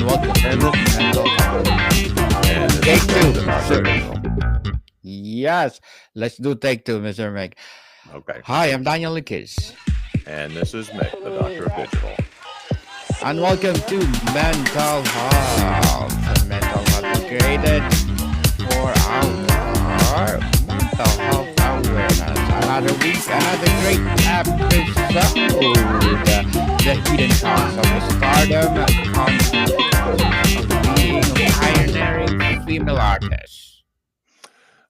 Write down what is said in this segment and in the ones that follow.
welcome And to this Mental Health. and this Take is Meg, two, the Dr. sir. Digital. Yes, let's do take two, Mr. Meg. Okay. Hi, I'm Daniel Lucas, And this is Meg, the Doctor of Digital. and welcome to Mental Health. Mental Health is created for our mental health awareness. Another week, another great episode. The Hidden Cost of Stardom, consequences of being a pioneering female artist.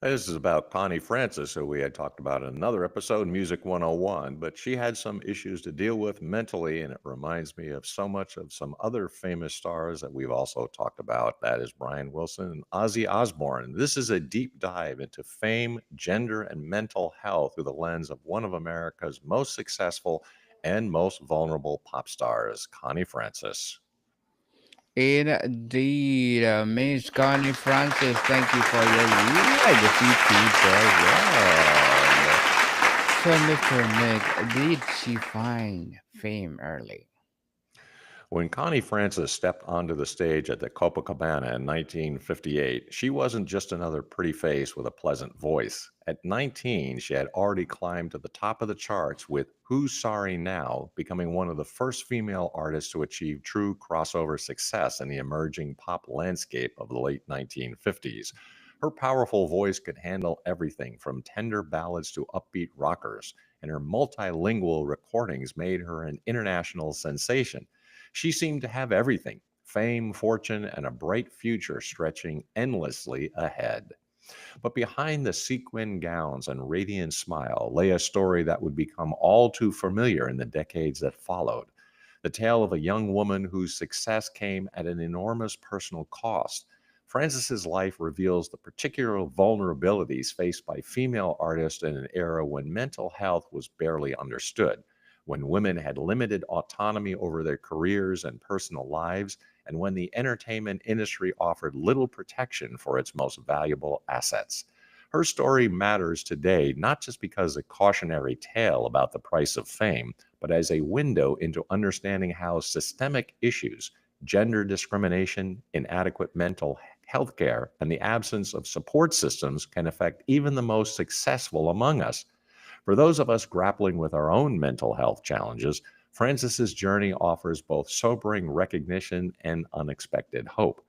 This is about Connie Francis, who we had talked about in another episode, Music 101, but she had some issues to deal with mentally, and it reminds me of so much of some other famous stars that we've also talked about. That is Brian Wilson and Ozzy Osbourne. This is a deep dive into fame, gender, and mental health through the lens of one of America's most successful and most vulnerable pop stars, Connie Francis. Indeed, Miss Connie Francis, thank you for your legacy to the world. So, Mr. Nick, did she find fame early? When Connie Francis stepped onto the stage at the Copacabana in 1958, she wasn't just another pretty face with a pleasant voice. At 19, she had already climbed to the top of the charts with Who's Sorry Now, becoming one of the first female artists to achieve true crossover success in the emerging pop landscape of the late 1950s. Her powerful voice could handle everything from tender ballads to upbeat rockers, and her multilingual recordings made her an international sensation. She seemed to have everything: fame, fortune, and a bright future stretching endlessly ahead. But behind the sequin gowns and radiant smile lay a story that would become all too familiar in the decades that followed. The tale of a young woman whose success came at an enormous personal cost. Francis's life reveals the particular vulnerabilities faced by female artists in an era when mental health was barely understood, when women had limited autonomy over their careers and personal lives, and when the entertainment industry offered little protection for its most valuable assets. Her story matters today not just because a cautionary tale about the price of fame, but as a window into understanding how systemic issues, gender discrimination, inadequate mental health care, and the absence of support systems can affect even the most successful among us. For those of us grappling with our own mental health challenges, Francis's journey offers both sobering recognition and unexpected hope.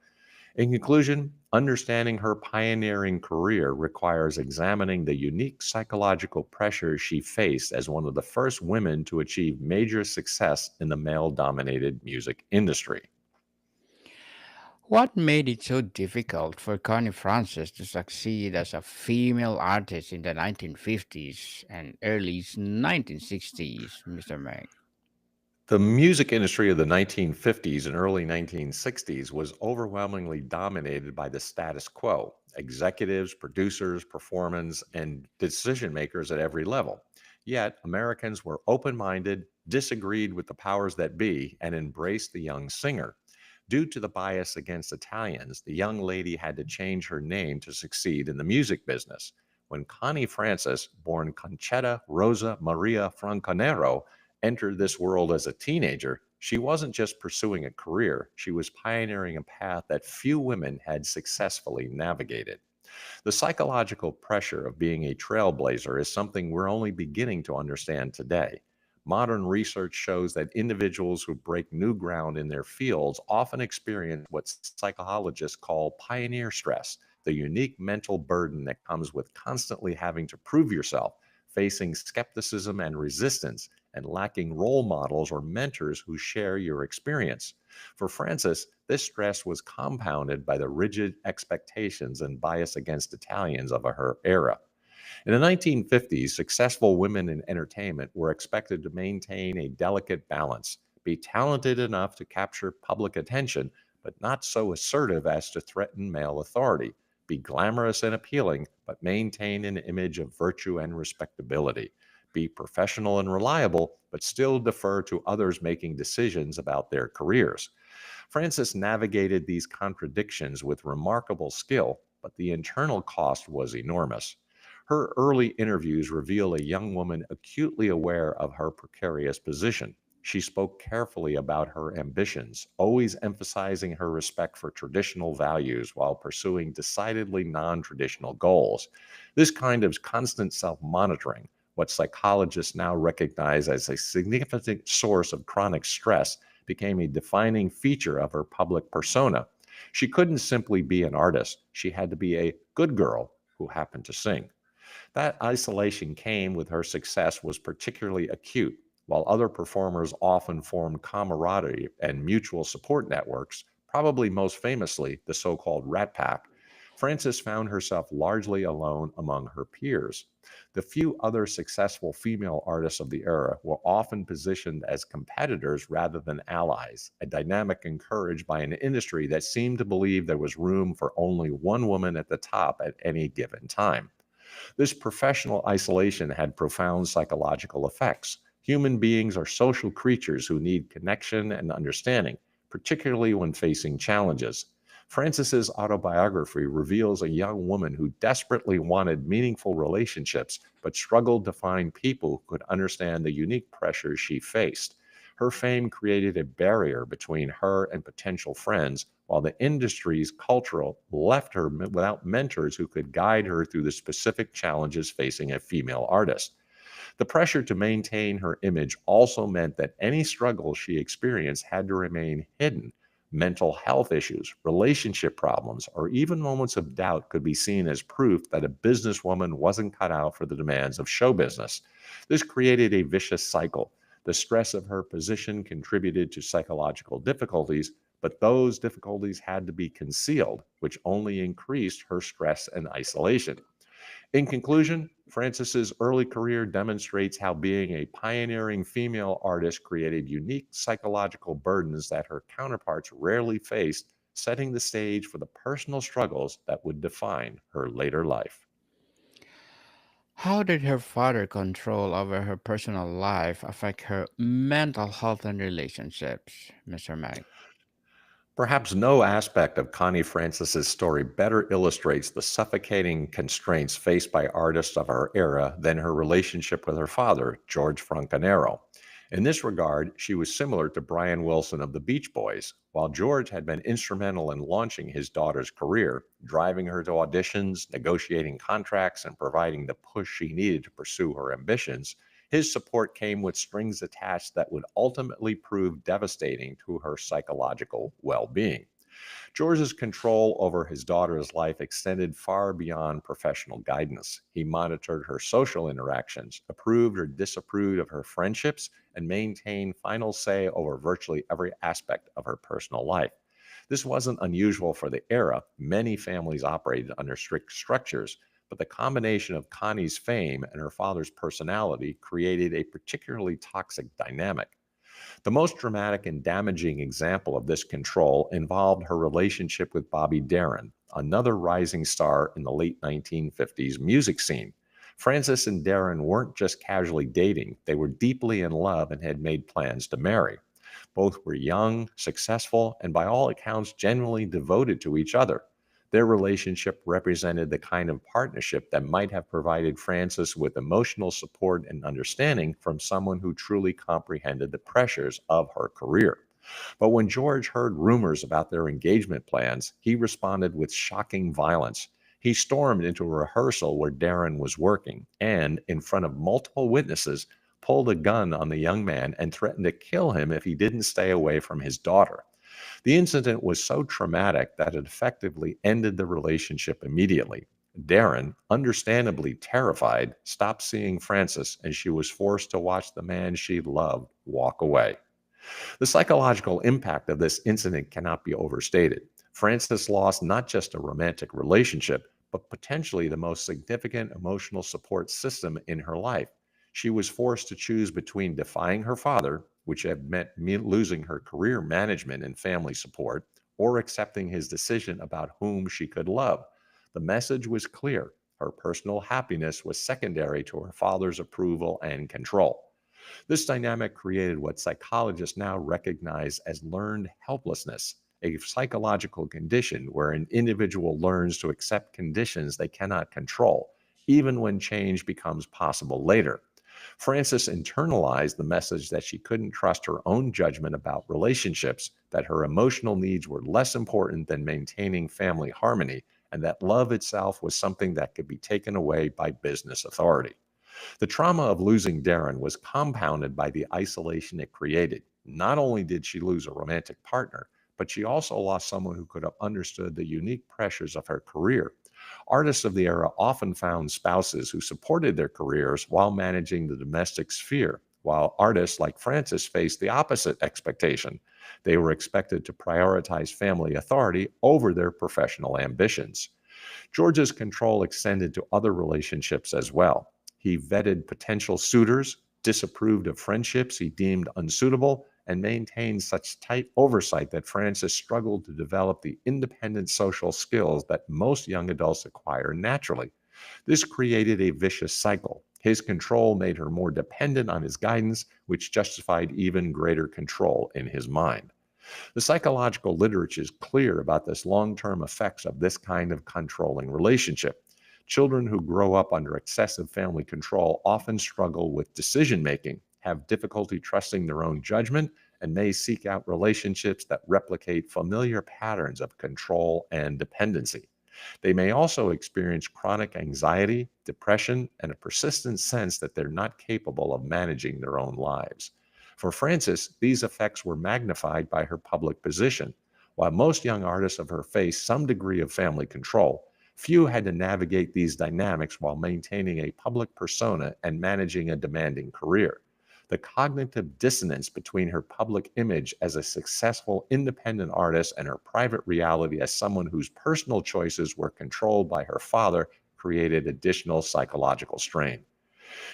In conclusion, understanding her pioneering career requires examining the unique psychological pressures she faced as one of the first women to achieve major success in the male dominated music industry. What made it so difficult for Connie Francis to succeed as a female artist in the 1950s and early 1960s, Mr. Meg? The music industry of the 1950s and early 1960s was overwhelmingly dominated by the status quo: executives, producers, performers, and decision makers at every level. Yet, Americans were open minded, disagreed with the powers that be, and embraced the young singer. Due to the bias against Italians, the young lady had to change her name to succeed in the music business. When Connie Francis, born Concetta Rosa Maria Franconero, entered this world as a teenager, she wasn't just pursuing a career, she was pioneering a path that few women had successfully navigated. The psychological pressure of being a trailblazer is something we're only beginning to understand today. Modern research shows that individuals who break new ground in their fields often experience what psychologists call pioneer stress, the unique mental burden that comes with constantly having to prove yourself, facing skepticism and resistance, and lacking role models or mentors who share your experience. For Francis, this stress was compounded by the rigid expectations and bias against Italians of her era. In the 1950s, successful women in entertainment were expected to maintain a delicate balance, be talented enough to capture public attention, but not so assertive as to threaten male authority, be glamorous and appealing, but maintain an image of virtue and respectability, be professional and reliable, but still defer to others making decisions about their careers. Francis navigated these contradictions with remarkable skill, but the internal cost was enormous. Her early interviews reveal a young woman acutely aware of her precarious position. She spoke carefully about her ambitions, always emphasizing her respect for traditional values while pursuing decidedly non traditional goals. This kind of constant self monitoring, what psychologists now recognize as a significant source of chronic stress, became a defining feature of her public persona. She couldn't simply be an artist, she had to be a good girl who happened to sing. That isolation came with her success was particularly acute. While other performers often formed camaraderie and mutual support networks, probably most famously the so called Rat Pack, Frances found herself largely alone among her peers. The few other successful female artists of the era were often positioned as competitors rather than allies, a dynamic encouraged by an industry that seemed to believe there was room for only one woman at the top at any given time. This professional isolation had profound psychological effects. Human beings are social creatures who need connection and understanding, particularly when facing challenges. Francis's autobiography reveals a young woman who desperately wanted meaningful relationships but struggled to find people who could understand the unique pressures she faced. Her fame created a barrier between her and potential friends, while the industry's cultural left her without mentors who could guide her through the specific challenges facing a female artist. The pressure to maintain her image also meant that any struggle she experienced had to remain hidden. Mental health issues, relationship problems, or even moments of doubt could be seen as proof that a businesswoman wasn't cut out for the demands of show business. This created a vicious cycle. The stress of her position contributed to psychological difficulties, but those difficulties had to be concealed, which only increased her stress and isolation. In conclusion, Francis's early career demonstrates how being a pioneering female artist created unique psychological burdens that her counterparts rarely faced, setting the stage for the personal struggles that would define her later life. How did her father control over her personal life affect her mental health and relationships, Mr. Mag? Perhaps no aspect of Connie Francis's story better illustrates the suffocating constraints faced by artists of her era than her relationship with her father, George Francanero. In this regard, she was similar to Brian Wilson of the Beach Boys. While George had been instrumental in launching his daughter's career, driving her to auditions, negotiating contracts, and providing the push she needed to pursue her ambitions, his support came with strings attached that would ultimately prove devastating to her psychological well being. George's control over his daughter's life extended far beyond professional guidance. He monitored her social interactions, approved or disapproved of her friendships, and maintained final say over virtually every aspect of her personal life. This wasn't unusual for the era. Many families operated under strict structures, but the combination of Connie's fame and her father's personality created a particularly toxic dynamic. The most dramatic and damaging example of this control involved her relationship with Bobby Darin, another rising star in the late 1950s music scene. Francis and Darin weren't just casually dating, they were deeply in love and had made plans to marry. Both were young, successful, and by all accounts, genuinely devoted to each other. Their relationship represented the kind of partnership that might have provided Francis with emotional support and understanding from someone who truly comprehended the pressures of her career. But when George heard rumors about their engagement plans, he responded with shocking violence. He stormed into a rehearsal where Darren was working and, in front of multiple witnesses, pulled a gun on the young man and threatened to kill him if he didn't stay away from his daughter. The incident was so traumatic that it effectively ended the relationship immediately. Darren, understandably terrified, stopped seeing Frances and she was forced to watch the man she loved walk away. The psychological impact of this incident cannot be overstated. Frances lost not just a romantic relationship, but potentially the most significant emotional support system in her life. She was forced to choose between defying her father, which had meant losing her career management and family support, or accepting his decision about whom she could love. The message was clear. Her personal happiness was secondary to her father's approval and control. This dynamic created what psychologists now recognize as learned helplessness, a psychological condition where an individual learns to accept conditions they cannot control, even when change becomes possible later. Francis internalized the message that she couldn't trust her own judgment about relationships, that her emotional needs were less important than maintaining family harmony, and that love itself was something that could be taken away by business authority. The trauma of losing Darren was compounded by the isolation it created. Not only did she lose a romantic partner, but she also lost someone who could have understood the unique pressures of her career. Artists of the era often found spouses who supported their careers while managing the domestic sphere, while artists like Francis faced the opposite expectation. They were expected to prioritize family authority over their professional ambitions. George's control extended to other relationships as well. He vetted potential suitors, disapproved of friendships he deemed unsuitable, and maintained such tight oversight that Francis struggled to develop the independent social skills that most young adults acquire naturally. This created a vicious cycle. His control made her more dependent on his guidance, which justified even greater control in his mind. The psychological literature is clear about this long-term effects of this kind of controlling relationship. Children who grow up under excessive family control often struggle with decision making, have difficulty trusting their own judgment, and may seek out relationships that replicate familiar patterns of control and dependency. They may also experience chronic anxiety, depression, and a persistent sense that they're not capable of managing their own lives. For Frances, these effects were magnified by her public position. While most young artists of her faced some degree of family control, few had to navigate these dynamics while maintaining a public persona and managing a demanding career. The cognitive dissonance between her public image as a successful independent artist and her private reality as someone whose personal choices were controlled by her father created additional psychological strain.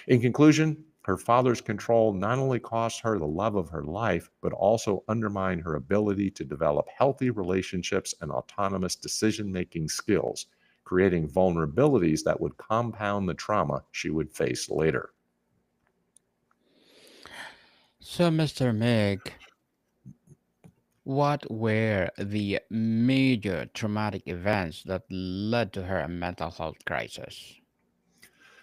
In conclusion, her father's control not only cost her the love of her life, but also undermined her ability to develop healthy relationships and autonomous decision making skills, creating vulnerabilities that would compound the trauma she would face later. So, Mr. Meg, what were the major traumatic events that led to her mental health crisis?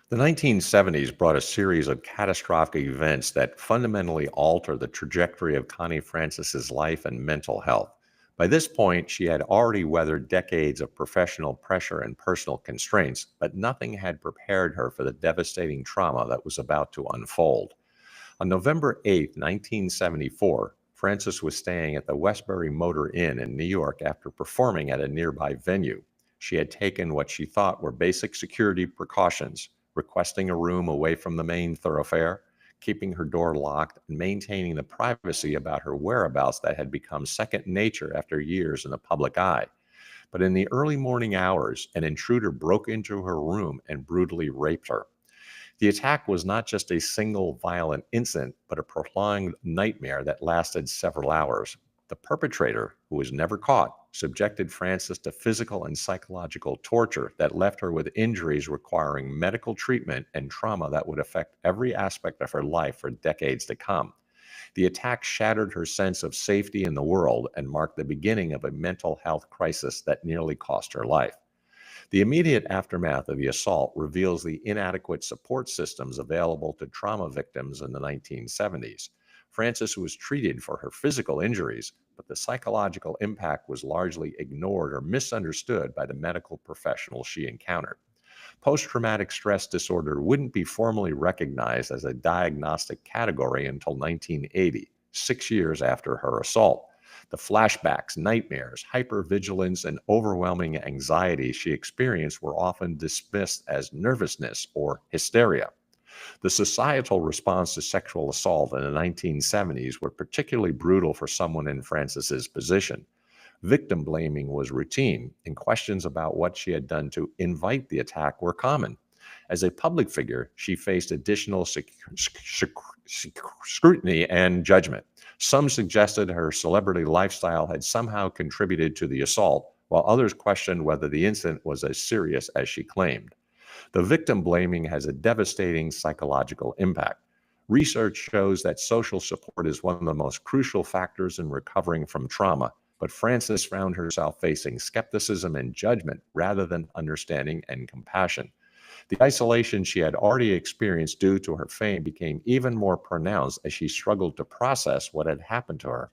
The 1970s brought a series of catastrophic events that fundamentally altered the trajectory of Connie Francis's life and mental health. By this point, she had already weathered decades of professional pressure and personal constraints, but nothing had prepared her for the devastating trauma that was about to unfold. On November 8, 1974, Francis was staying at the Westbury Motor Inn in New York after performing at a nearby venue. She had taken what she thought were basic security precautions, requesting a room away from the main thoroughfare, keeping her door locked, and maintaining the privacy about her whereabouts that had become second nature after years in the public eye. But in the early morning hours, an intruder broke into her room and brutally raped her. The attack was not just a single violent incident, but a prolonged nightmare that lasted several hours. The perpetrator, who was never caught, subjected Frances to physical and psychological torture that left her with injuries requiring medical treatment and trauma that would affect every aspect of her life for decades to come. The attack shattered her sense of safety in the world and marked the beginning of a mental health crisis that nearly cost her life. The immediate aftermath of the assault reveals the inadequate support systems available to trauma victims in the 1970s. Frances was treated for her physical injuries, but the psychological impact was largely ignored or misunderstood by the medical professionals she encountered. Post traumatic stress disorder wouldn't be formally recognized as a diagnostic category until 1980, 6 years after her assault. The flashbacks, nightmares, hypervigilance, and overwhelming anxiety she experienced were often dismissed as nervousness or hysteria. The societal response to sexual assault in the 1970s were particularly brutal for someone in Frances's position. Victim blaming was routine, and questions about what she had done to invite the attack were common. As a public figure, she faced additional scrutiny and judgment. Some suggested her celebrity lifestyle had somehow contributed to the assault, while others questioned whether the incident was as serious as she claimed. The victim blaming has a devastating psychological impact. Research shows that social support is one of the most crucial factors in recovering from trauma, but Frances found herself facing skepticism and judgment rather than understanding and compassion. The isolation she had already experienced due to her fame became even more pronounced as she struggled to process what had happened to her.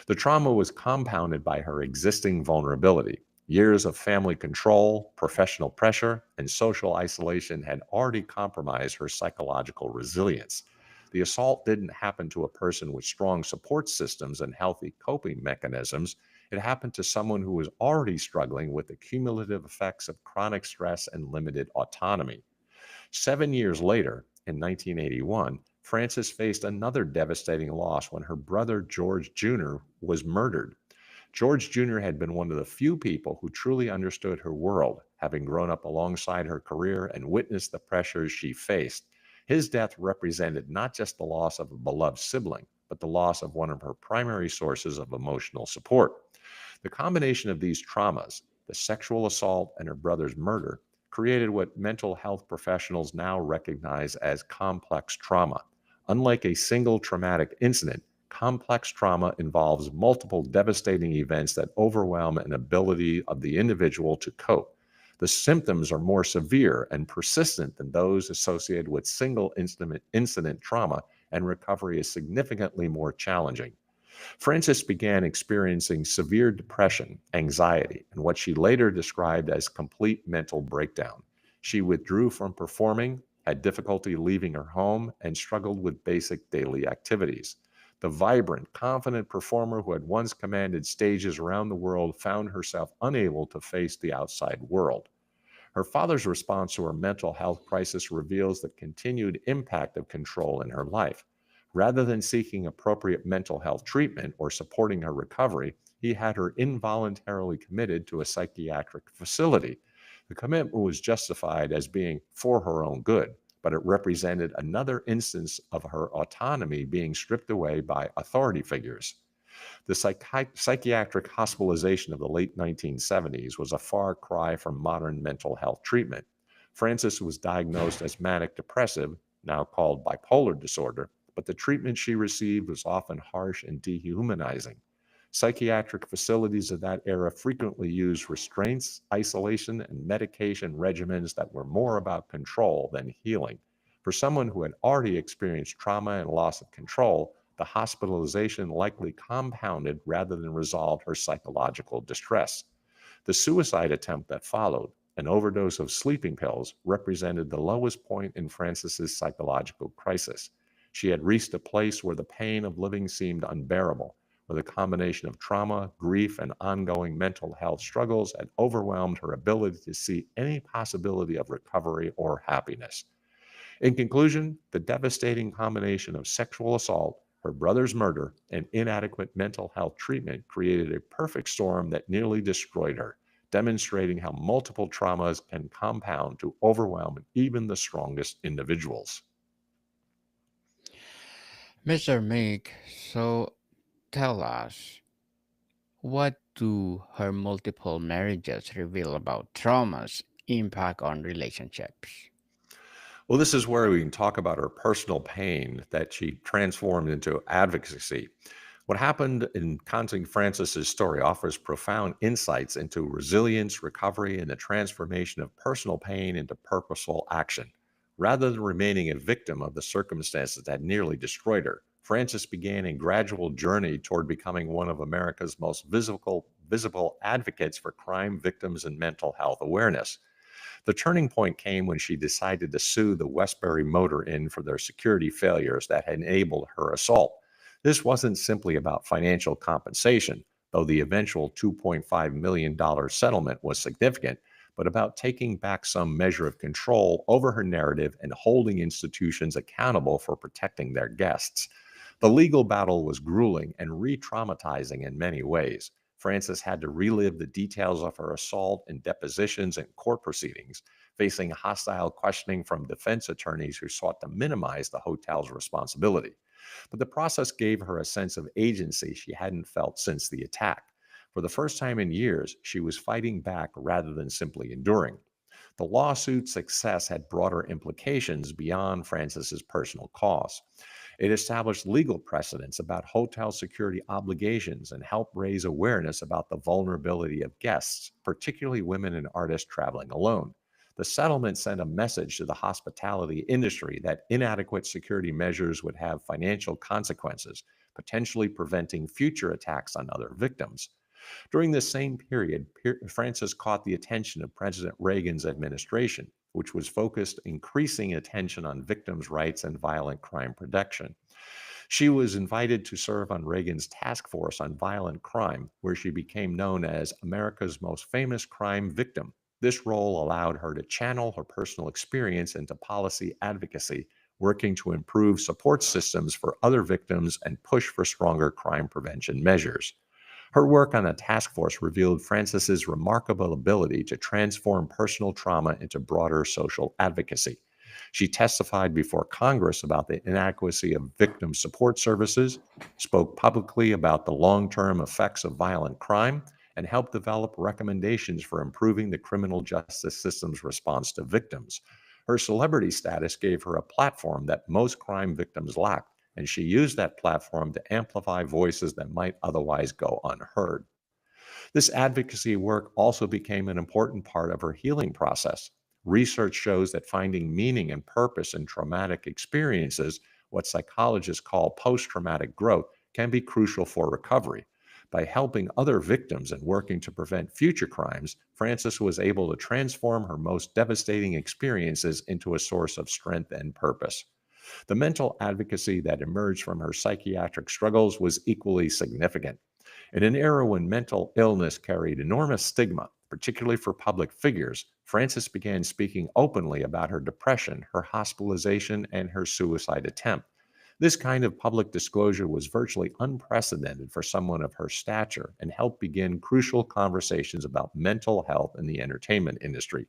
The trauma was compounded by her existing vulnerability. Years of family control, professional pressure, and social isolation had already compromised her psychological resilience. The assault didn't happen to a person with strong support systems and healthy coping mechanisms. It happened to someone who was already struggling with the cumulative effects of chronic stress and limited autonomy. 7 years later, in 1981, Frances faced another devastating loss when her brother George Jr. was murdered. George Jr. had been one of the few people who truly understood her world, having grown up alongside her career and witnessed the pressures she faced. His death represented not just the loss of a beloved sibling, but the loss of one of her primary sources of emotional support. The combination of these traumas, the sexual assault and her brother's murder, created what mental health professionals now recognize as complex trauma. Unlike a single traumatic incident, complex trauma involves multiple devastating events that overwhelm an ability of the individual to cope. The symptoms are more severe and persistent than those associated with single incident trauma, and recovery is significantly more challenging. Frances began experiencing severe depression, anxiety, and what she later described as complete mental breakdown. She withdrew from performing, had difficulty leaving her home, and struggled with basic daily activities. The vibrant, confident performer who had once commanded stages around the world found herself unable to face the outside world. Her father's response to her mental health crisis reveals the continued impact of control in her life. Rather than seeking appropriate mental health treatment or supporting her recovery, he had her involuntarily committed to a psychiatric facility. The commitment was justified as being for her own good, but it represented another instance of her autonomy being stripped away by authority figures. The psychiatric hospitalization of the late 1970s was a far cry from modern mental health treatment. Frances was diagnosed as manic depressive, now called bipolar disorder, but the treatment she received was often harsh and dehumanizing. Psychiatric facilities of that era frequently used restraints, isolation, and medication regimens that were more about control than healing. For someone who had already experienced trauma and loss of control, the hospitalization likely compounded rather than resolved her psychological distress. The suicide attempt that followed, an overdose of sleeping pills, represented the lowest point in Frances's psychological crisis. She had reached a place where the pain of living seemed unbearable, where the combination of trauma, grief, and ongoing mental health struggles had overwhelmed her ability to see any possibility of recovery or happiness. In conclusion, the devastating combination of sexual assault, her brother's murder, and inadequate mental health treatment created a perfect storm that nearly destroyed her, demonstrating how multiple traumas can compound to overwhelm even the strongest individuals. Mr. Mick, so tell us, what do her multiple marriages reveal about trauma's impact on relationships? Well, this is where we can talk about her personal pain that she transformed into advocacy. What happened in Connie Francis's story offers profound insights into resilience, recovery, and the transformation of personal pain into purposeful action. Rather than remaining a victim of the circumstances that nearly destroyed her, Francis began a gradual journey toward becoming one of America's most visible advocates for crime victims and mental health awareness. The turning point came when she decided to sue the Westbury Motor Inn for their security failures that had enabled her assault. This wasn't simply about financial compensation, though the eventual $2.5 million settlement was significant, but about taking back some measure of control over her narrative and holding institutions accountable for protecting their guests. The legal battle was grueling and re traumatizing in many ways. Frances had to relive the details of her assault in depositions and court proceedings, facing hostile questioning from defense attorneys who sought to minimize the hotel's responsibility. But the process gave her a sense of agency she hadn't felt since the attack. For the first time in years, she was fighting back rather than simply enduring. The lawsuit's success had broader implications beyond Frances's personal cause. It established legal precedents about hotel security obligations and helped raise awareness about the vulnerability of guests, particularly women and artists traveling alone. The settlement sent a message to the hospitality industry that inadequate security measures would have financial consequences, potentially preventing future attacks on other victims. During this same period, Francis caught the attention of President Reagan's administration, which was focused increasing attention on victims' rights and violent crime protection. She was invited to serve on Reagan's task force on violent crime, where she became known as America's most famous crime victim. This role allowed her to channel her personal experience into policy advocacy, working to improve support systems for other victims and push for stronger crime prevention measures. Her work on the task force revealed Frances's remarkable ability to transform personal trauma into broader social advocacy. She testified before Congress about the inadequacy of victim support services, spoke publicly about the long term effects of violent crime, and helped develop recommendations for improving the criminal justice system's response to victims. Her celebrity status gave her a platform that most crime victims lacked, and she used that platform to amplify voices that might otherwise go unheard. This advocacy work also became an important part of her healing process. Research shows that finding meaning and purpose in traumatic experiences, what psychologists call post traumatic growth, can be crucial for recovery. By helping other victims and working to prevent future crimes, Frances was able to transform her most devastating experiences into a source of strength and purpose. The mental advocacy that emerged from her psychiatric struggles was equally significant. In an era when mental illness carried enormous stigma, particularly for public figures, Frances began speaking openly about her depression, her hospitalization, and her suicide attempt. This kind of public disclosure was virtually unprecedented for someone of her stature and helped begin crucial conversations about mental health in the entertainment industry.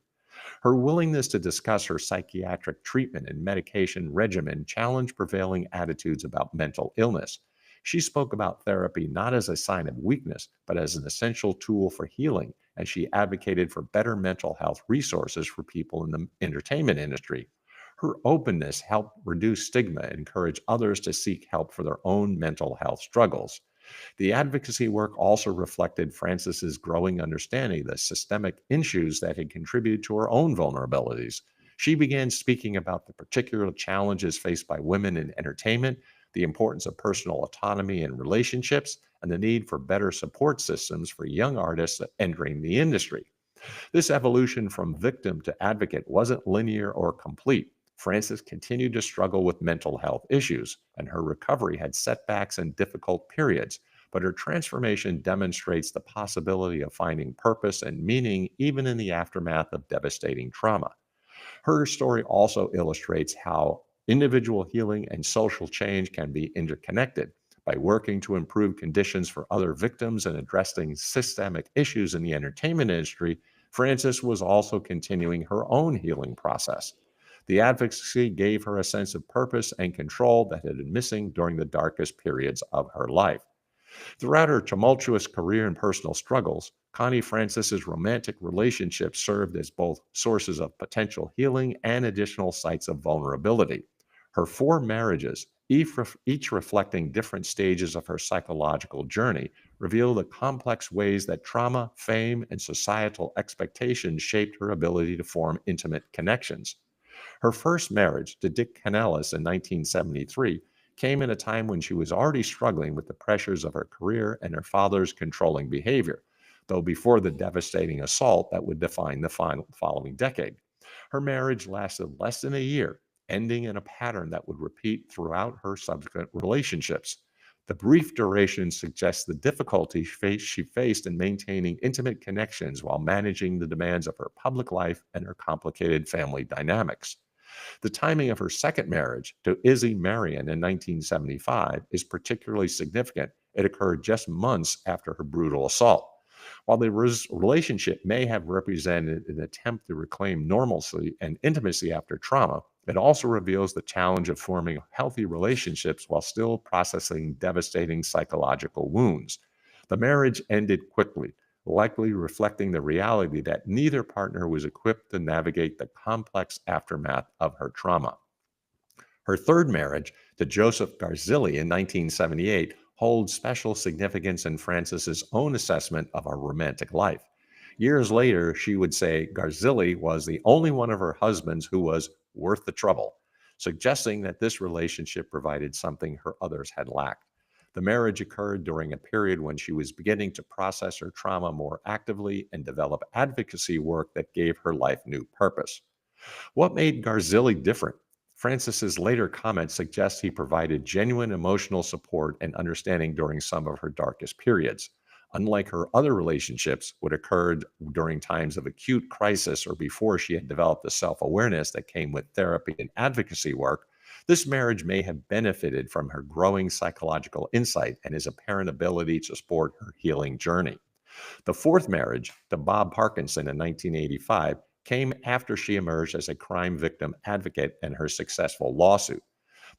Her willingness to discuss her psychiatric treatment and medication regimen challenged prevailing attitudes about mental illness. She spoke about therapy not as a sign of weakness, but as an essential tool for healing, and she advocated for better mental health resources for people in the entertainment industry. Her openness helped reduce stigma and encourage others to seek help for their own mental health struggles. The advocacy work also reflected Frances's growing understanding of the systemic issues that had contributed to her own vulnerabilities. She began speaking about the particular challenges faced by women in entertainment, the importance of personal autonomy in relationships, and the need for better support systems for young artists entering the industry. This evolution from victim to advocate wasn't linear or complete. Frances continued to struggle with mental health issues, and her recovery had setbacks and difficult periods. But her transformation demonstrates the possibility of finding purpose and meaning even in the aftermath of devastating trauma. Her story also illustrates how individual healing and social change can be interconnected. By working to improve conditions for other victims and addressing systemic issues in the entertainment industry, Frances was also continuing her own healing process. The advocacy gave her a sense of purpose and control that had been missing during the darkest periods of her life. Throughout her tumultuous career and personal struggles, Connie Francis's romantic relationships served as both sources of potential healing and additional sites of vulnerability. Her four marriages, each reflecting different stages of her psychological journey, reveal the complex ways that trauma, fame, and societal expectations shaped her ability to form intimate connections. Her first marriage to Dick Canellis in 1973 came in a time when she was already struggling with the pressures of her career and her father's controlling behavior, though before the devastating assault that would define the following decade. Her marriage lasted less than a year, ending in a pattern that would repeat throughout her subsequent relationships. The brief duration suggests the difficulty she faced in maintaining intimate connections while managing the demands of her public life and her complicated family dynamics. The timing of her second marriage to Izzy Marion in 1975 is particularly significant. It occurred just months after her brutal assault. While the relationship may have represented an attempt to reclaim normalcy and intimacy after trauma, it also reveals the challenge of forming healthy relationships while still processing devastating psychological wounds. The marriage ended quickly, likely reflecting the reality that neither partner was equipped to navigate the complex aftermath of her trauma. Her third marriage to Joseph Garzilli in 1978 holds special significance in Frances's own assessment of her romantic life. Years later, she would say Garzilli was the only one of her husbands who was worth the trouble, suggesting that this relationship provided something her others had lacked. The marriage occurred during a period when she was beginning to process her trauma more actively and develop advocacy work that gave her life new purpose. What made Garzilli different? Francis's later comments suggest he provided genuine emotional support and understanding during some of her darkest periods. Unlike her other relationships, which occurred during times of acute crisis or before she had developed the self awareness that came with therapy and advocacy work, this marriage may have benefited from her growing psychological insight and his apparent ability to support her healing journey. The fourth marriage, to Bob Parkinson in 1985, came after she emerged as a crime victim advocate in her successful lawsuit.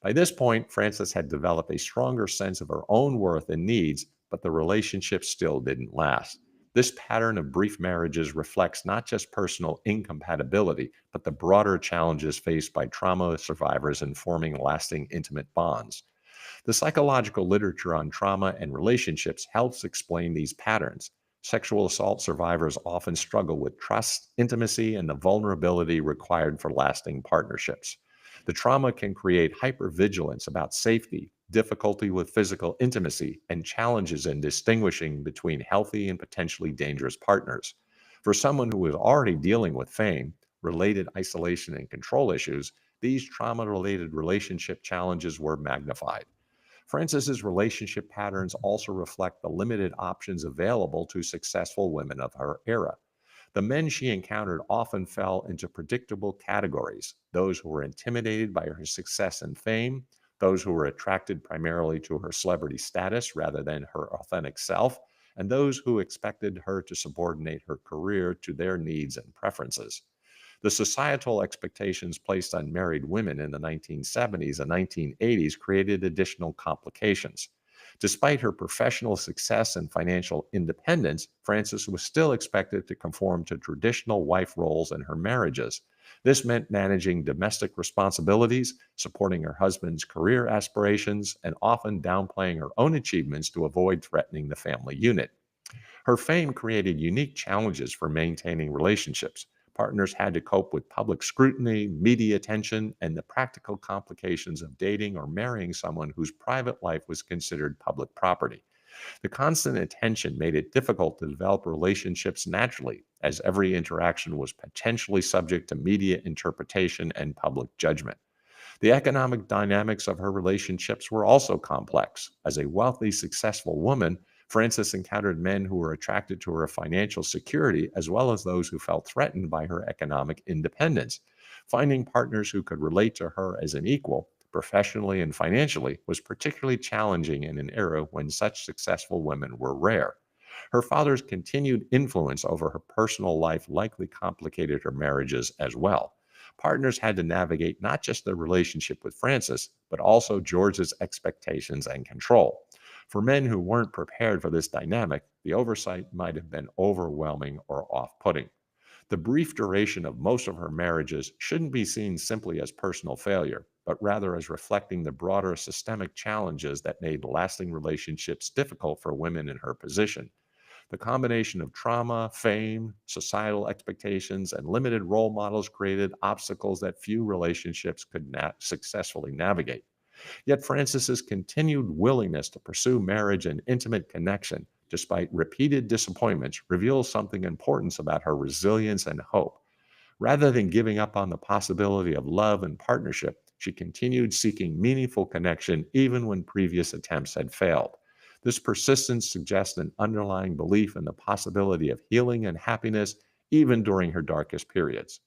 By this point, Frances had developed a stronger sense of her own worth and needs, but the relationship still didn't last. This pattern of brief marriages reflects not just personal incompatibility, but the broader challenges faced by trauma survivors in forming lasting intimate bonds. The psychological literature on trauma and relationships helps explain these patterns. Sexual assault survivors often struggle with trust, intimacy, and the vulnerability required for lasting partnerships. The trauma can create hypervigilance about safety, difficulty with physical intimacy, and challenges in distinguishing between healthy and potentially dangerous partners. For someone who is already dealing with fame, related isolation, and control issues, these trauma related relationship challenges were magnified. Francis's relationship patterns also reflect the limited options available to successful women of her era. The men she encountered often fell into predictable categories: those who were intimidated by her success and fame, those who were attracted primarily to her celebrity status rather than her authentic self, and those who expected her to subordinate her career to their needs and preferences. The societal expectations placed on married women in the 1970s and 1980s created additional complications. Despite her professional success and financial independence, Frances was still expected to conform to traditional wife roles in her marriages. This meant managing domestic responsibilities, supporting her husband's career aspirations, and often downplaying her own achievements to avoid threatening the family unit. Her fame created unique challenges for maintaining relationships. Partners had to cope with public scrutiny, media attention, and the practical complications of dating or marrying someone whose private life was considered public property. The constant attention made it difficult to develop relationships naturally, as every interaction was potentially subject to media interpretation and public judgment. The economic dynamics of her relationships were also complex. As a wealthy, successful woman, Frances encountered men who were attracted to her financial security as well as those who felt threatened by her economic independence. Finding partners who could relate to her as an equal, professionally and financially, was particularly challenging in an era when such successful women were rare. Her father's continued influence over her personal life likely complicated her marriages as well. Partners had to navigate not just their relationship with Francis, but also George's expectations and control. For men who weren't prepared for this dynamic, the oversight might have been overwhelming or off putting. The brief duration of most of her marriages shouldn't be seen simply as personal failure, but rather as reflecting the broader systemic challenges that made lasting relationships difficult for women in her position. The combination of trauma, fame, societal expectations, and limited role models created obstacles that few relationships could successfully navigate. Yet Francis's continued willingness to pursue marriage and intimate connection, despite repeated disappointments, reveals something important about her resilience and hope. Rather than giving up on the possibility of love and partnership, she continued seeking meaningful connection even when previous attempts had failed. This persistence suggests an underlying belief in the possibility of healing and happiness even during her darkest periods.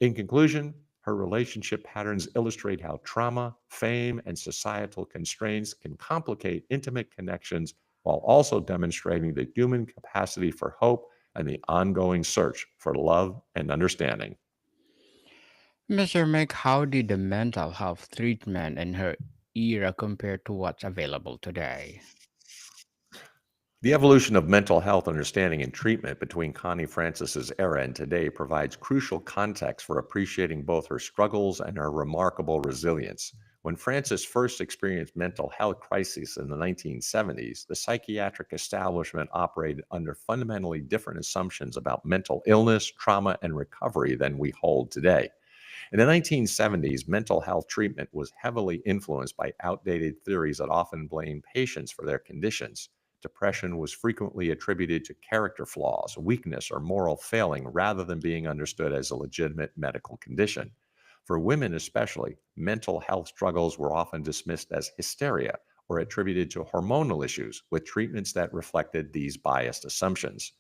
In conclusion, her relationship patterns illustrate how trauma, fame, and societal constraints can complicate intimate connections while also demonstrating the human capacity for hope and the ongoing search for love and understanding. Mr. Mick, how did the mental health treatment in her era compare to what's available today? The evolution of mental health understanding and treatment between Connie Francis's era and today provides crucial context for appreciating both her struggles and her remarkable resilience. When Francis first experienced mental health crises in the 1970s, the psychiatric establishment operated under fundamentally different assumptions about mental illness, trauma, and recovery than we hold today. In the 1970s, mental health treatment was heavily influenced by outdated theories that often blamed patients for their conditions. Depression was frequently attributed to character flaws, weakness, or moral failing rather than being understood as a legitimate medical condition. For women, especially, mental health struggles were often dismissed as hysteria or attributed to hormonal issues, with treatments that reflected these biased assumptions.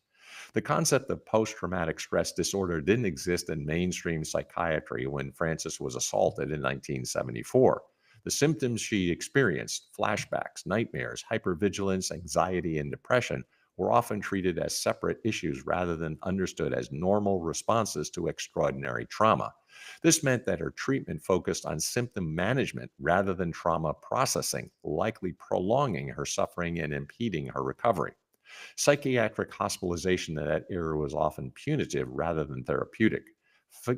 The concept of post traumatic stress disorder didn't exist in mainstream psychiatry when Frances was assaulted in 1974. The symptoms she experienced, flashbacks, nightmares, hypervigilance, anxiety, and depression, were often treated as separate issues rather than understood as normal responses to extraordinary trauma. This meant that her treatment focused on symptom management rather than trauma processing, likely prolonging her suffering and impeding her recovery. Psychiatric hospitalization in that era was often punitive rather than therapeutic.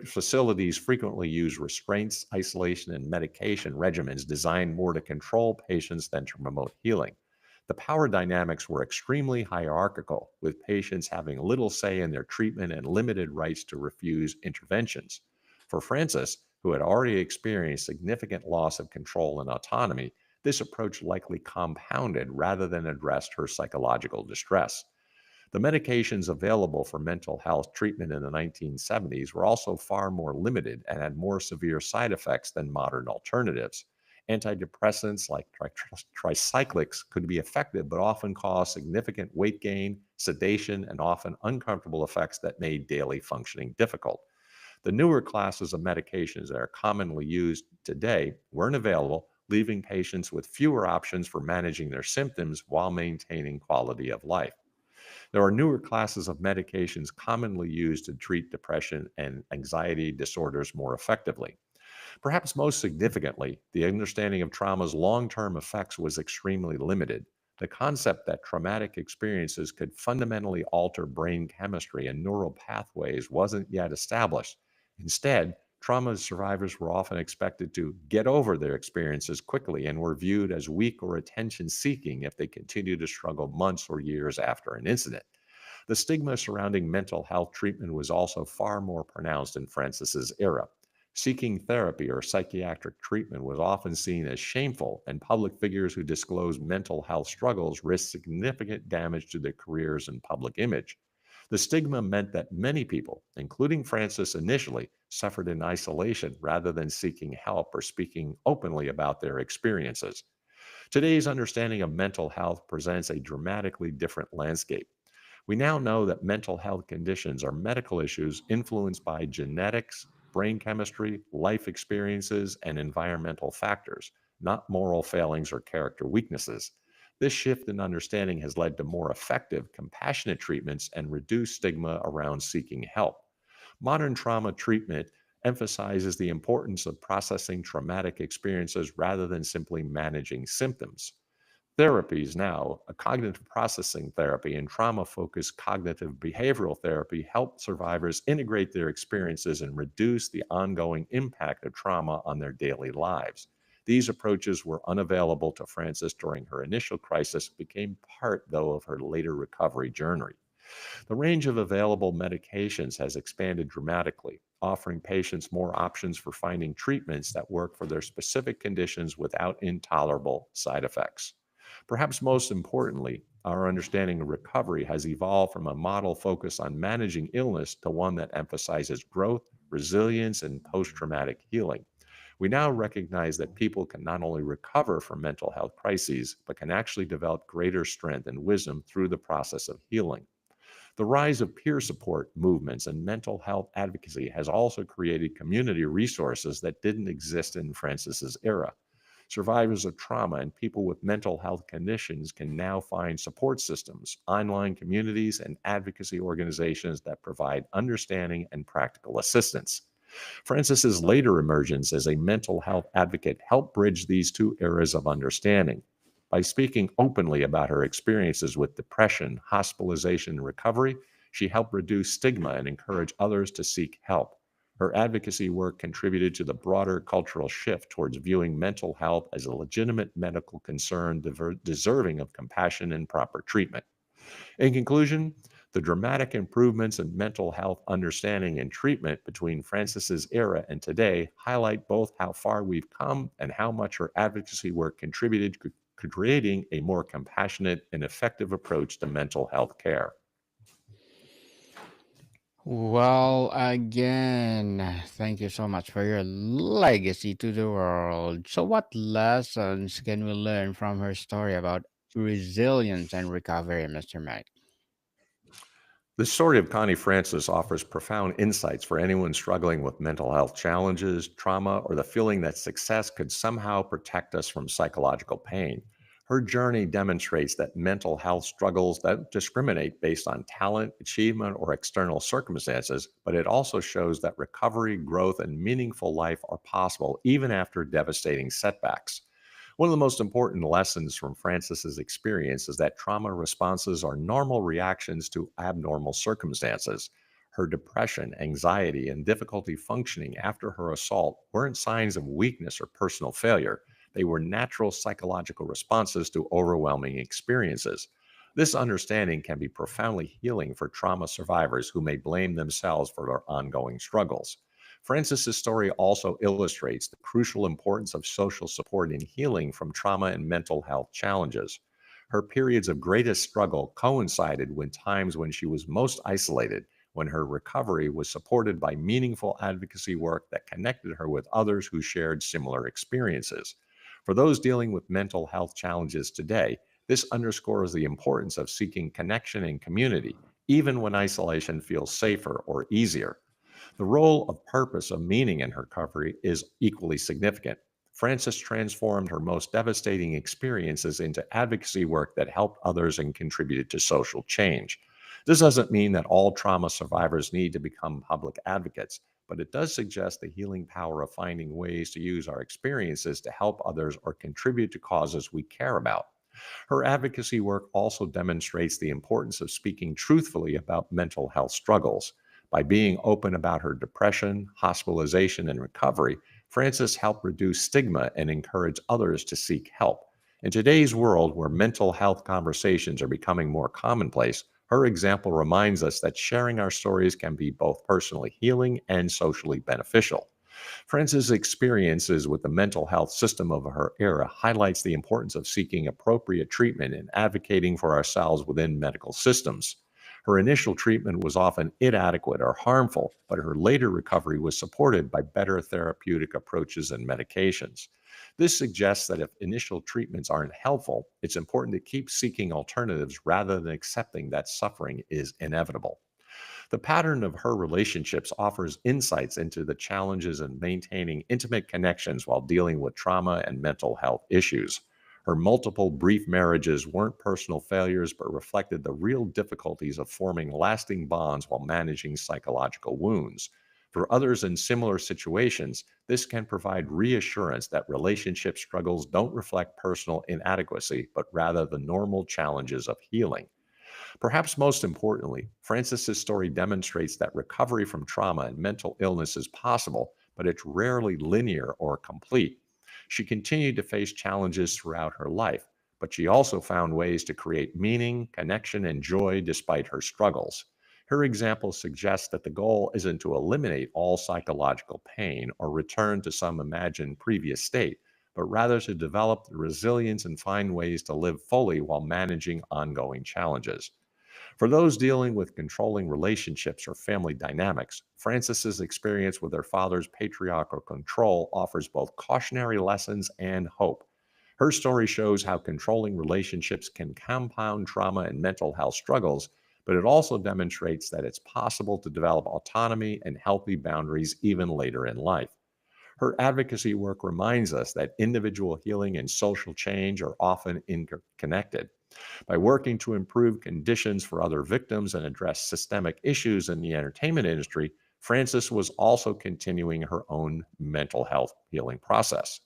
Facilities frequently use restraints, isolation, and medication regimens designed more to control patients than to promote healing. The power dynamics were extremely hierarchical, with patients having little say in their treatment and limited rights to refuse interventions. For Francis, who had already experienced significant loss of control and autonomy, this approach likely compounded rather than addressed her psychological distress. The medications available for mental health treatment in the 1970s were also far more limited and had more severe side effects than modern alternatives. Antidepressants like tricyclics could be effective, but often cause significant weight gain, sedation, and often uncomfortable effects that made daily functioning difficult. The newer classes of medications that are commonly used today weren't available, leaving patients with fewer options for managing their symptoms while maintaining quality of life. There are newer classes of medications commonly used to treat depression and anxiety disorders more effectively. Perhaps most significantly, the understanding of trauma's long term effects was extremely limited. The concept that traumatic experiences could fundamentally alter brain chemistry and neural pathways wasn't yet established. Instead, trauma survivors were often expected to get over their experiences quickly and were viewed as weak or attention seeking if they continued to struggle months or years after an incident. The stigma surrounding mental health treatment was also far more pronounced in Francis's era. Seeking therapy or psychiatric treatment was often seen as shameful, and public figures who disclosed mental health struggles risked significant damage to their careers and public image. The stigma meant that many people, including Francis initially, suffered in isolation rather than seeking help or speaking openly about their experiences. Today's understanding of mental health presents a dramatically different landscape. We now know that mental health conditions are medical issues influenced by genetics, brain chemistry, life experiences, and environmental factors, not moral failings or character weaknesses. This shift in understanding has led to more effective, compassionate treatments and reduced stigma around seeking help. Modern trauma treatment emphasizes the importance of processing traumatic experiences rather than simply managing symptoms. Therapies now, a cognitive processing therapy and trauma focused cognitive behavioral therapy help survivors integrate their experiences and reduce the ongoing impact of trauma on their daily lives. These approaches were unavailable to Frances during her initial crisis, became part, though, of her later recovery journey. The range of available medications has expanded dramatically, offering patients more options for finding treatments that work for their specific conditions without intolerable side effects. Perhaps most importantly, our understanding of recovery has evolved from a model focused on managing illness to one that emphasizes growth, resilience, and post traumatic healing. We now recognize that people can not only recover from mental health crises, but can actually develop greater strength and wisdom through the process of healing. The rise of peer support movements and mental health advocacy has also created community resources that didn't exist in Francis's era. Survivors of trauma and people with mental health conditions can now find support systems, online communities, and advocacy organizations that provide understanding and practical assistance. Francis's later emergence as a mental health advocate helped bridge these two eras of understanding. By speaking openly about her experiences with depression, hospitalization, and recovery, she helped reduce stigma and encourage others to seek help. Her advocacy work contributed to the broader cultural shift towards viewing mental health as a legitimate medical concern deserving of compassion and proper treatment. In conclusion, the dramatic improvements in mental health understanding and treatment between Francis's era and today highlight both how far we've come and how much her advocacy work contributed to creating a more compassionate and effective approach to mental health care. Well, again, thank you so much for your legacy to the world. So, what lessons can we learn from her story about resilience and recovery, Mr. Mike? The story of Connie Francis offers profound insights for anyone struggling with mental health challenges, trauma, or the feeling that success could somehow protect us from psychological pain. Her journey demonstrates that mental health struggles don't discriminate based on talent, achievement, or external circumstances, but it also shows that recovery, growth, and meaningful life are possible even after devastating setbacks. One of the most important lessons from Francis's experience is that trauma responses are normal reactions to abnormal circumstances. Her depression, anxiety, and difficulty functioning after her assault weren't signs of weakness or personal failure. They were natural psychological responses to overwhelming experiences. This understanding can be profoundly healing for trauma survivors who may blame themselves for their ongoing struggles. Francis's story also illustrates the crucial importance of social support in healing from trauma and mental health challenges. Her periods of greatest struggle coincided with times when she was most isolated, when her recovery was supported by meaningful advocacy work that connected her with others who shared similar experiences. For those dealing with mental health challenges today, this underscores the importance of seeking connection and community, even when isolation feels safer or easier. The role of purpose of meaning in her recovery is equally significant. Frances transformed her most devastating experiences into advocacy work that helped others and contributed to social change. This doesn't mean that all trauma survivors need to become public advocates, but it does suggest the healing power of finding ways to use our experiences to help others or contribute to causes we care about. Her advocacy work also demonstrates the importance of speaking truthfully about mental health struggles. By being open about her depression, hospitalization, and recovery, Frances helped reduce stigma and encourage others to seek help. In today's world, where mental health conversations are becoming more commonplace, her example reminds us that sharing our stories can be both personally healing and socially beneficial. Frances' experiences with the mental health system of her era highlights the importance of seeking appropriate treatment and advocating for ourselves within medical systems. Her initial treatment was often inadequate or harmful, but her later recovery was supported by better therapeutic approaches and medications. This suggests that if initial treatments aren't helpful, it's important to keep seeking alternatives rather than accepting that suffering is inevitable. The pattern of her relationships offers insights into the challenges in maintaining intimate connections while dealing with trauma and mental health issues. Her multiple brief marriages weren't personal failures, but reflected the real difficulties of forming lasting bonds while managing psychological wounds. For others in similar situations, this can provide reassurance that relationship struggles don't reflect personal inadequacy, but rather the normal challenges of healing. Perhaps most importantly, Francis's story demonstrates that recovery from trauma and mental illness is possible, but it's rarely linear or complete. She continued to face challenges throughout her life, but she also found ways to create meaning, connection, and joy despite her struggles. Her example suggests that the goal isn't to eliminate all psychological pain or return to some imagined previous state, but rather to develop the resilience and find ways to live fully while managing ongoing challenges. For those dealing with controlling relationships or family dynamics, Francis's experience with her father's patriarchal control offers both cautionary lessons and hope. Her story shows how controlling relationships can compound trauma and mental health struggles, but it also demonstrates that it's possible to develop autonomy and healthy boundaries even later in life. Her advocacy work reminds us that individual healing and social change are often interconnected. By working to improve conditions for other victims and address systemic issues in the entertainment industry, Frances was also continuing her own mental health healing process.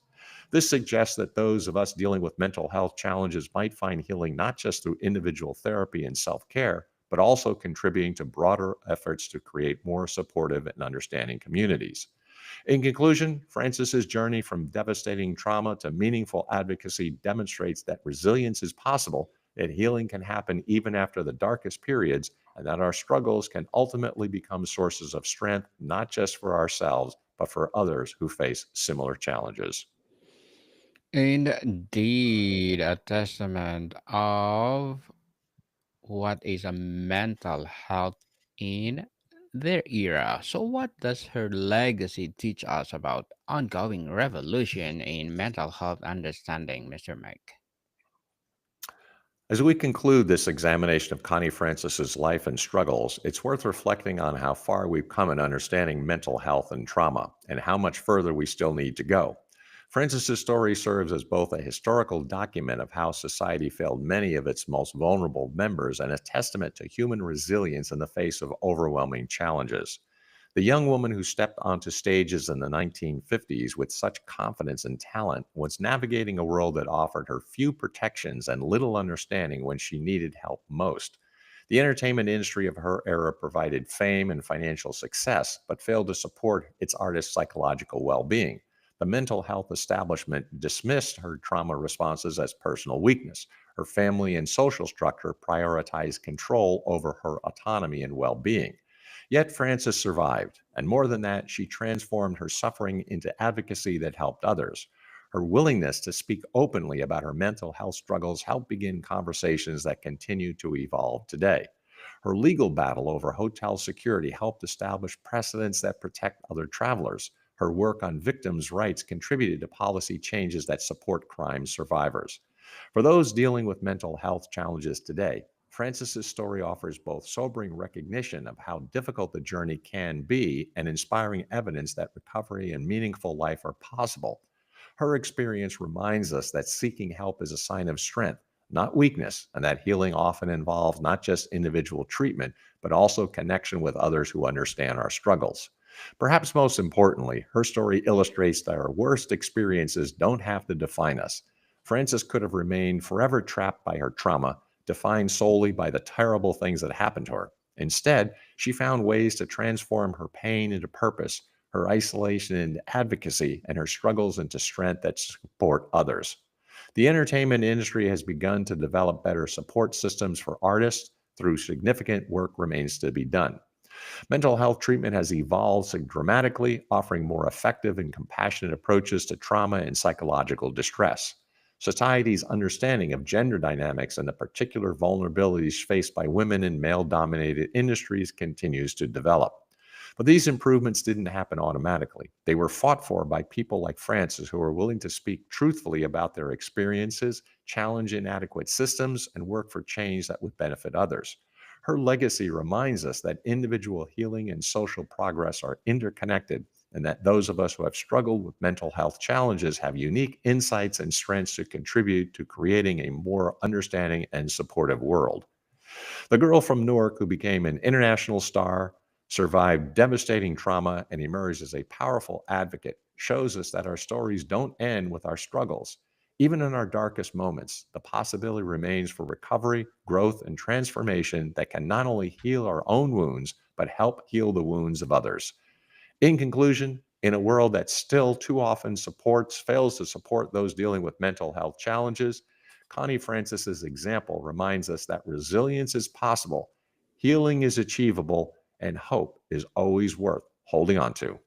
This suggests that those of us dealing with mental health challenges might find healing not just through individual therapy and self care, but also contributing to broader efforts to create more supportive and understanding communities. In conclusion, Francis's journey from devastating trauma to meaningful advocacy demonstrates that resilience is possible, that healing can happen even after the darkest periods, and that our struggles can ultimately become sources of strength, not just for ourselves, but for others who face similar challenges. Indeed, a testament of what is a mental health in their era. So, what does her legacy teach us about ongoing revolution in mental health understanding, Mr. Mike? As we conclude this examination of Connie Francis's life and struggles, it's worth reflecting on how far we've come in understanding mental health and trauma, and how much further we still need to go. Francis's story serves as both a historical document of how society failed many of its most vulnerable members and a testament to human resilience in the face of overwhelming challenges. The young woman who stepped onto stages in the 1950s with such confidence and talent was navigating a world that offered her few protections and little understanding when she needed help most. The entertainment industry of her era provided fame and financial success, but failed to support its artists' psychological well being. The mental health establishment dismissed her trauma responses as personal weakness. Her family and social structure prioritized control over her autonomy and well being. Yet Frances survived, and more than that, she transformed her suffering into advocacy that helped others. Her willingness to speak openly about her mental health struggles helped begin conversations that continue to evolve today. Her legal battle over hotel security helped establish precedents that protect other travelers. Her work on victims' rights contributed to policy changes that support crime survivors. For those dealing with mental health challenges today, Francis's story offers both sobering recognition of how difficult the journey can be and inspiring evidence that recovery and meaningful life are possible. Her experience reminds us that seeking help is a sign of strength, not weakness, and that healing often involves not just individual treatment, but also connection with others who understand our struggles. Perhaps most importantly, her story illustrates that our worst experiences don't have to define us. Frances could have remained forever trapped by her trauma, defined solely by the terrible things that happened to her. Instead, she found ways to transform her pain into purpose, her isolation into advocacy, and her struggles into strength that support others. The entertainment industry has begun to develop better support systems for artists, through significant work remains to be done. Mental health treatment has evolved dramatically, offering more effective and compassionate approaches to trauma and psychological distress. Society's understanding of gender dynamics and the particular vulnerabilities faced by women in male dominated industries continues to develop. But these improvements didn't happen automatically. They were fought for by people like Francis who are willing to speak truthfully about their experiences, challenge inadequate systems, and work for change that would benefit others. Her legacy reminds us that individual healing and social progress are interconnected, and that those of us who have struggled with mental health challenges have unique insights and strengths to contribute to creating a more understanding and supportive world. The girl from Newark who became an international star, survived devastating trauma, and emerged as a powerful advocate shows us that our stories don't end with our struggles. Even in our darkest moments, the possibility remains for recovery, growth, and transformation that can not only heal our own wounds, but help heal the wounds of others. In conclusion, in a world that still too often fails to support those dealing with mental health challenges, Connie Francis's example reminds us that resilience is possible, healing is achievable, and hope is always worth holding on to.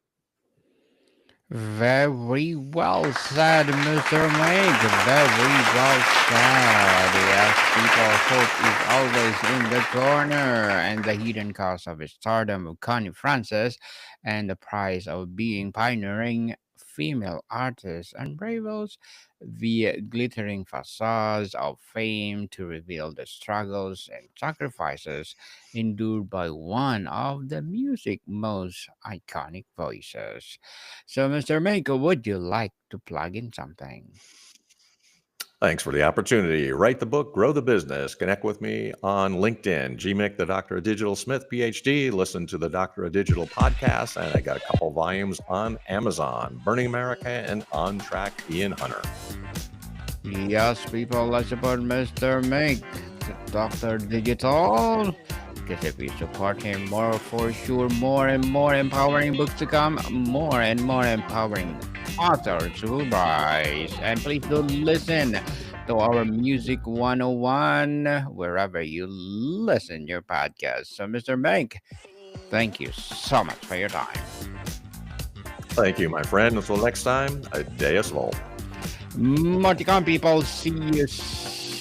Very well said, Mr. Mike. Very well said. Yes, people hope is always in the corner, and the hidden cost of stardom of Connie Francis, and the price of being pioneering female artists unravels the glittering facades of fame to reveal the struggles and sacrifices endured by one of the music's most iconic voices. So, Mr. Maker, would you like to plug in something? Thanks for the opportunity. Write the book, grow the business. Connect with me on LinkedIn, GMIC, the Doctor of Digital Smith, PhD. Listen to the Doctor of Digital podcast, and I got a couple volumes on Amazon, Burning America and On Track, Ian Hunter. Yes, people, let's support Mr. Make, Dr. Digital. Because if you support him more, for sure, more and more empowering books to come, more and more empowering authors will rise. And please do listen to our Music 101 wherever you listen your podcast. So, Mr. Bank, thank you so much for your time. Thank you, my friend. Until next time, a day is full. Moticon people, see you soon.